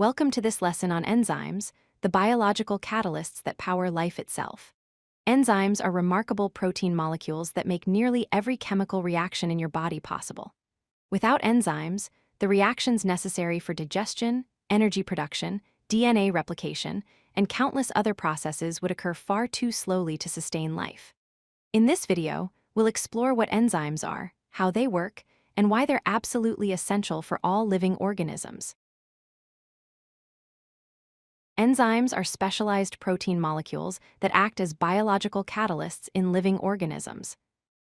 Welcome to this lesson on enzymes, the biological catalysts that power life itself. Enzymes are remarkable protein molecules that make nearly every chemical reaction in your body possible. Without enzymes, the reactions necessary for digestion, energy production, DNA replication, and countless other processes would occur far too slowly to sustain life. In this video, we'll explore what enzymes are, how they work, and why they're absolutely essential for all living organisms. Enzymes are specialized protein molecules that act as biological catalysts in living organisms.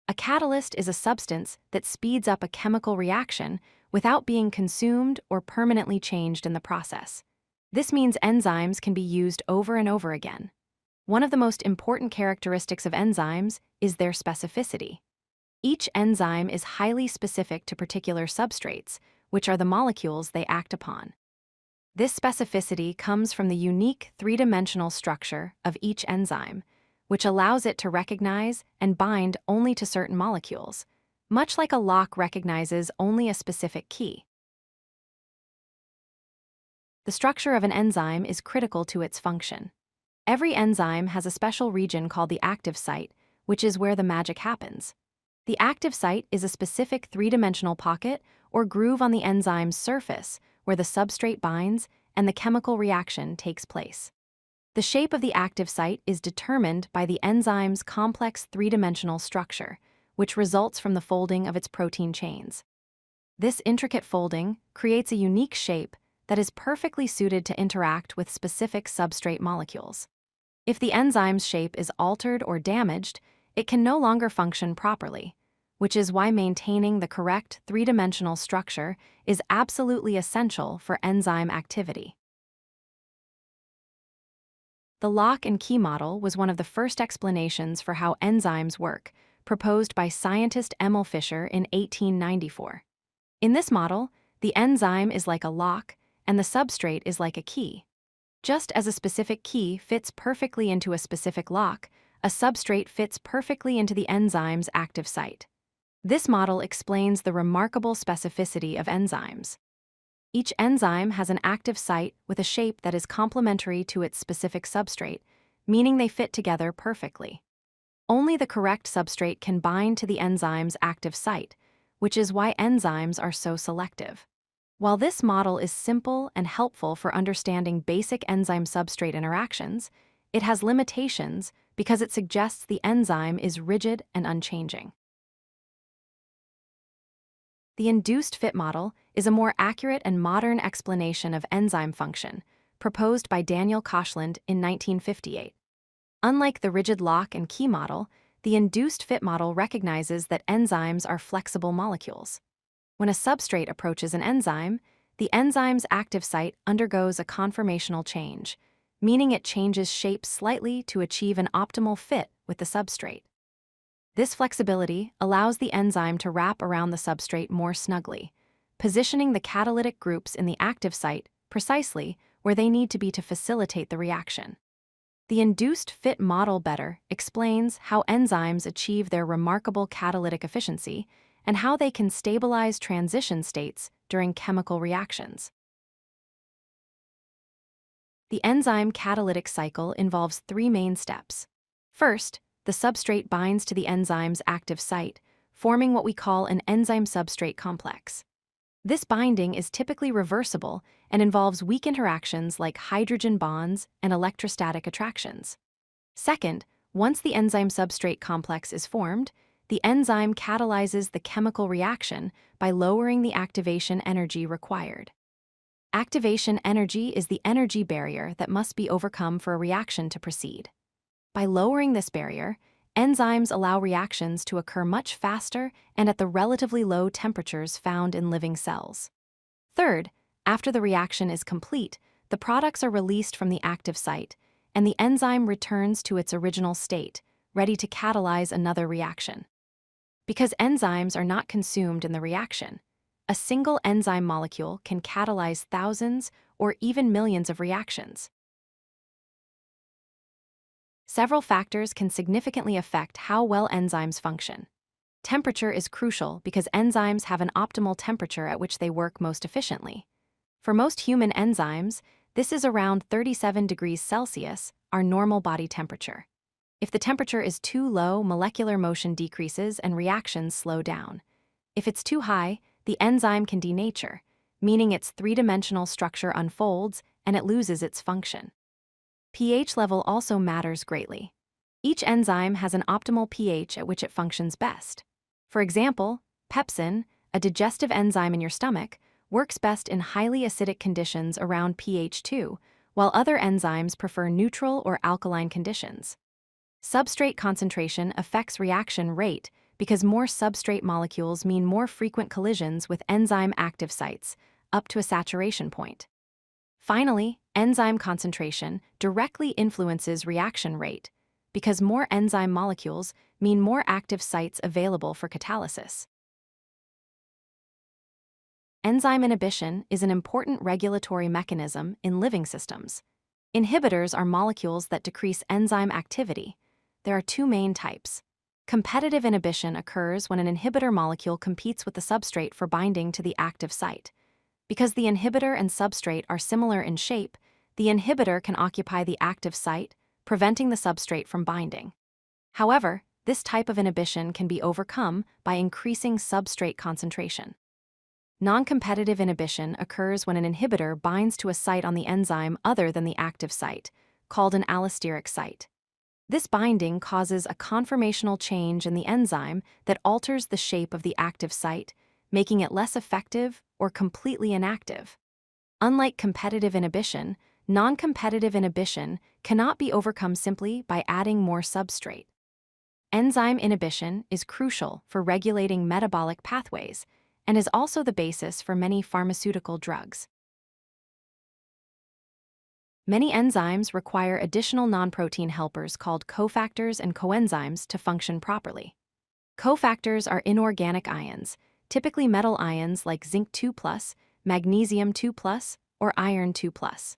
A catalyst is a substance that speeds up a chemical reaction without being consumed or permanently changed in the process. This means enzymes can be used over and over again. One of the most important characteristics of enzymes is their specificity. Each enzyme is highly specific to particular substrates, which are the molecules they act upon. This specificity comes from the unique three-dimensional structure of each enzyme, which allows it to recognize and bind only to certain molecules, much like a lock recognizes only a specific key. The structure of an enzyme is critical to its function. Every enzyme has a special region called the active site, which is where the magic happens. The active site is a specific three-dimensional pocket or groove on the enzyme's surface where the substrate binds and the chemical reaction takes place. The shape of the active site is determined by the enzyme's complex three-dimensional structure, which results from the folding of its protein chains. This intricate folding creates a unique shape that is perfectly suited to interact with specific substrate molecules. If the enzyme's shape is altered or damaged, it can no longer function properly, which is why maintaining the correct three-dimensional structure is absolutely essential for enzyme activity. The lock and key model was one of the first explanations for how enzymes work, proposed by scientist Emil Fischer in 1894. In this model, the enzyme is like a lock and the substrate is like a key. Just as a specific key fits perfectly into a specific lock, a substrate fits perfectly into the enzyme's active site. This model explains the remarkable specificity of enzymes. Each enzyme has an active site with a shape that is complementary to its specific substrate, meaning they fit together perfectly. Only the correct substrate can bind to the enzyme's active site, which is why enzymes are so selective. While this model is simple and helpful for understanding basic enzyme-substrate interactions, it has limitations because it suggests the enzyme is rigid and unchanging. The induced fit model is a more accurate and modern explanation of enzyme function, proposed by Daniel Koshland in 1958. Unlike the rigid lock and key model, the induced fit model recognizes that enzymes are flexible molecules. When a substrate approaches an enzyme, the enzyme's active site undergoes a conformational change, meaning it changes shape slightly to achieve an optimal fit with the substrate. This flexibility allows the enzyme to wrap around the substrate more snugly, positioning the catalytic groups in the active site precisely where they need to be to facilitate the reaction. The induced fit model better explains how enzymes achieve their remarkable catalytic efficiency and how they can stabilize transition states during chemical reactions. The enzyme catalytic cycle involves three main steps. First, the substrate binds to the enzyme's active site, forming what we call an enzyme-substrate complex. This binding is typically reversible and involves weak interactions like hydrogen bonds and electrostatic attractions. Second, once the enzyme-substrate complex is formed, the enzyme catalyzes the chemical reaction by lowering the activation energy required. Activation energy is the energy barrier that must be overcome for a reaction to proceed. By lowering this barrier, enzymes allow reactions to occur much faster and at the relatively low temperatures found in living cells. Third, after the reaction is complete, the products are released from the active site, and the enzyme returns to its original state, ready to catalyze another reaction. Because enzymes are not consumed in the reaction, a single enzyme molecule can catalyze thousands or even millions of reactions. Several factors can significantly affect how well enzymes function. Temperature is crucial because enzymes have an optimal temperature at which they work most efficiently. For most human enzymes, this is around 37 degrees Celsius, our normal body temperature. If the temperature is too low, molecular motion decreases and reactions slow down. If it's too high, the enzyme can denature, meaning its three-dimensional structure unfolds and it loses its function. pH level also matters greatly. Each enzyme has an optimal pH at which it functions best. For example, pepsin, a digestive enzyme in your stomach, works best in highly acidic conditions around pH 2, while other enzymes prefer neutral or alkaline conditions. Substrate concentration affects reaction rate because more substrate molecules mean more frequent collisions with enzyme active sites, up to a saturation point. Finally, enzyme concentration directly influences reaction rate because more enzyme molecules mean more active sites available for catalysis. Enzyme inhibition is an important regulatory mechanism in living systems. Inhibitors are molecules that decrease enzyme activity. There are two main types. Competitive inhibition occurs when an inhibitor molecule competes with the substrate for binding to the active site. Because the inhibitor and substrate are similar in shape, the inhibitor can occupy the active site, preventing the substrate from binding. However, this type of inhibition can be overcome by increasing substrate concentration. Non-competitive inhibition occurs when an inhibitor binds to a site on the enzyme other than the active site, called an allosteric site. This binding causes a conformational change in the enzyme that alters the shape of the active site, making it less effective or completely inactive. Unlike competitive inhibition, non-competitive inhibition cannot be overcome simply by adding more substrate. Enzyme inhibition is crucial for regulating metabolic pathways and is also the basis for many pharmaceutical drugs. Many enzymes require additional non-protein helpers called cofactors and coenzymes to function properly. Cofactors are inorganic ions, typically metal ions like zinc 2+, magnesium 2+, or iron 2+.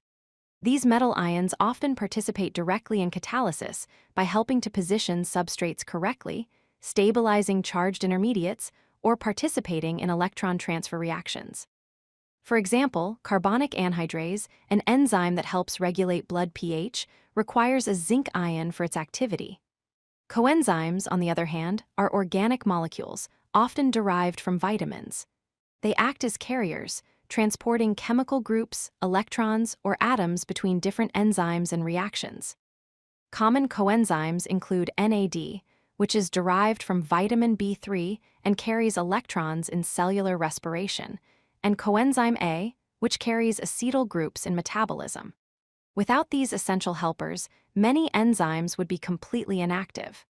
These metal ions often participate directly in catalysis by helping to position substrates correctly, stabilizing charged intermediates, or participating in electron transfer reactions. For example, carbonic anhydrase, an enzyme that helps regulate blood pH, requires a zinc ion for its activity. Coenzymes, on the other hand, are organic molecules, often derived from vitamins. They act as carriers, transporting chemical groups, electrons, or atoms between different enzymes and reactions. Common coenzymes include NAD, which is derived from vitamin B3 and carries electrons in cellular respiration, and coenzyme A, which carries acetyl groups in metabolism. Without these essential helpers, many enzymes would be completely inactive.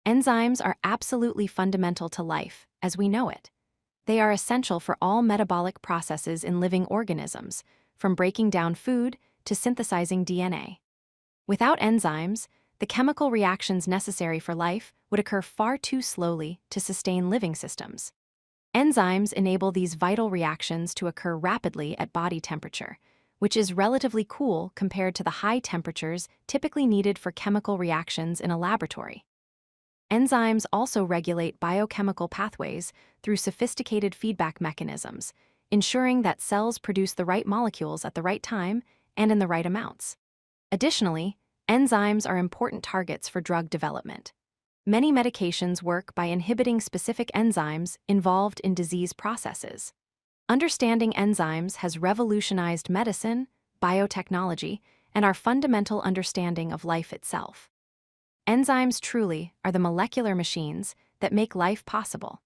Enzymes are absolutely fundamental to life, as we know it. They are essential for all metabolic processes in living organisms, from breaking down food to synthesizing DNA. Without enzymes, the chemical reactions necessary for life would occur far too slowly to sustain living systems. Enzymes enable these vital reactions to occur rapidly at body temperature, which is relatively cool compared to the high temperatures typically needed for chemical reactions in a laboratory. Enzymes also regulate biochemical pathways through sophisticated feedback mechanisms, ensuring that cells produce the right molecules at the right time and in the right amounts. Additionally, enzymes are important targets for drug development. Many medications work by inhibiting specific enzymes involved in disease processes. Understanding enzymes has revolutionized medicine, biotechnology, and our fundamental understanding of life itself. Enzymes truly are the molecular machines that make life possible.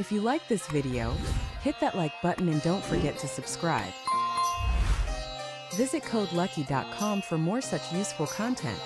If you like this video, hit that like button and don't forget to subscribe. Visit CodeLucky.com for more such useful content.